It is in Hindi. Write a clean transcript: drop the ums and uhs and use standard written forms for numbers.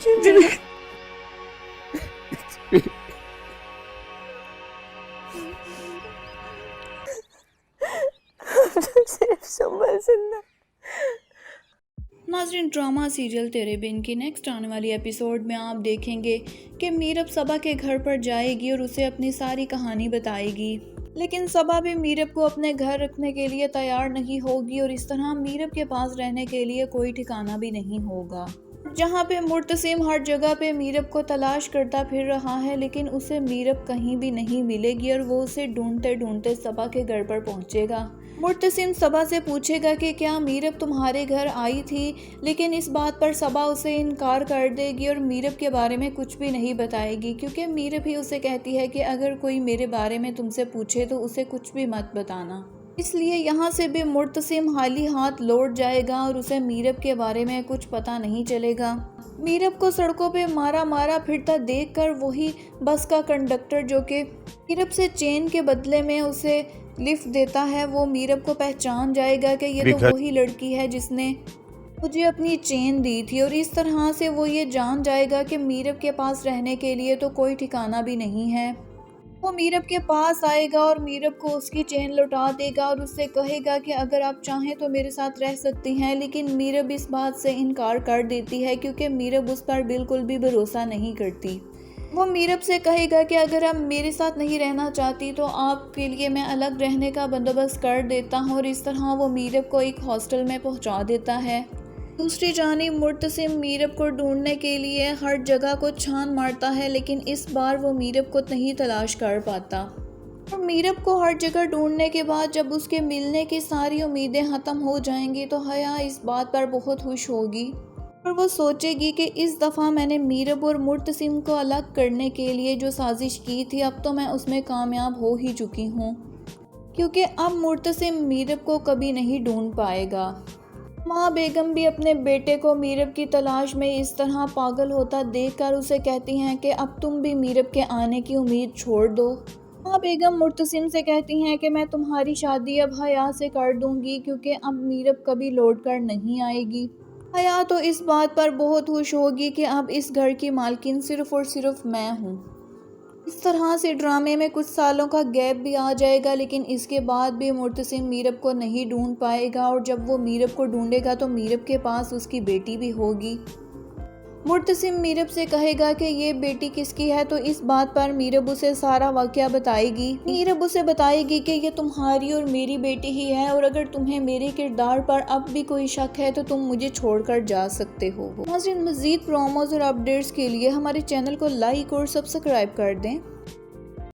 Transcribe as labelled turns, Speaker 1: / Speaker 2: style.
Speaker 1: सिर्फ संभल सुनना।
Speaker 2: नाज़रीन, ड्रामा सीरियल तेरे बिन की नेक्स्ट आने वाली एपिसोड में आप देखेंगे कि मीरब सबा के घर पर जाएगी और उसे अपनी सारी कहानी बताएगी, लेकिन सबा भी मीरब को अपने घर रखने के लिए तैयार नहीं होगी और इस तरह मीरब के पास रहने के लिए कोई ठिकाना भी नहीं होगा। जहाँ पे मुर्तसिम हर जगह पे मीरब को तलाश करता फिर रहा है, लेकिन उसे मीरब कहीं भी नहीं मिलेगी और वो उसे ढूंढते ढूंढते सबा के घर पर पहुँचेगा। मुर्तसिम सबा से पूछेगा कि क्या मीरब तुम्हारे घर आई थी, लेकिन इस बात पर सबा उसे इनकार कर देगी और मीरब के बारे में कुछ भी नहीं बताएगी, क्योंकि मीरब ही उसे कहती है कि अगर कोई मेरे बारे में तुमसे पूछे तो उसे कुछ भी मत बताना। इसलिए यहाँ से भी मुर्तसिम खाली हाथ लौट जाएगा और उसे मीरब के बारे में कुछ पता नहीं चलेगा। मीरब को सड़कों पे मारा मारा फिरता देखकर वही बस का कंडक्टर, जो कि मीरब से चेन के बदले में उसे लिफ्ट देता है, वो मीरब को पहचान जाएगा कि ये तो वही लड़की है जिसने मुझे अपनी चेन दी थी, और इस तरह से वो ये जान जाएगा कि मीरब के पास रहने के लिए तो कोई ठिकाना भी नहीं है। वो मीरब के पास आएगा और मीरब को उसकी चेन लौटा देगा और उससे कहेगा कि अगर आप चाहें तो मेरे साथ रह सकती हैं, लेकिन मीरब इस बात से इनकार कर देती है क्योंकि मीरब उस पर बिल्कुल भी भरोसा नहीं करती। वो मीरब से कहेगा कि अगर आप मेरे साथ नहीं रहना चाहती तो आपके लिए मैं अलग रहने का बंदोबस्त कर देता हूँ, और इस तरह वो मीरब को एक हॉस्टल में पहुँचा देता है। दूसरी जानिब मुर्तसिम मीरब को ढूंढने के लिए हर जगह को छान मारता है, लेकिन इस बार वो मीरब को नहीं तलाश कर पाता। और मीरब को हर जगह ढूंढने के बाद जब उसके मिलने की सारी उम्मीदें ख़त्म हो जाएंगी तो हया इस बात पर बहुत खुश होगी और वो सोचेगी कि इस दफ़ा मैंने मीरब और मुर्तसिम को अलग करने के लिए जो साजिश की थी, अब तो मैं उसमें कामयाब हो ही चुकी हूँ, क्योंकि अब मुर्तसिम मीरब को कभी नहीं ढूंढ पाएगा। माँ बेगम भी अपने बेटे को मीरब की तलाश में इस तरह पागल होता देखकर उसे कहती हैं कि अब तुम भी मीरब के आने की उम्मीद छोड़ दो। माँ बेगम मुर्तसिम से कहती हैं कि मैं तुम्हारी शादी अब हया से कर दूंगी, क्योंकि अब मीरब कभी लौट कर नहीं आएगी। हया तो इस बात पर बहुत खुश होगी कि अब इस घर की मालकिन सिर्फ़ और सिर्फ मैं हूँ। इस तरह से ड्रामे में कुछ सालों का गैप भी आ जाएगा, लेकिन इसके बाद भी मुर्तसिम मीरब को नहीं ढूंढ पाएगा, और जब वो मीरब को ढूंढेगा तो मीरब के पास उसकी बेटी भी होगी। मुर्तसिम मीरब से कहेगा कि ये बेटी किसकी है, तो इस बात पर मीरब उसे सारा वाक़या बताएगी। मीरब उसे बताएगी कि ये तुम्हारी और मेरी बेटी ही है, और अगर तुम्हें मेरे किरदार पर अब भी कोई शक है तो तुम मुझे छोड़कर जा सकते हो। नाज़रीन, मज़ीद प्रोमोज़ और अपडेट्स के लिए हमारे चैनल को लाइक और सब्सक्राइब कर दें।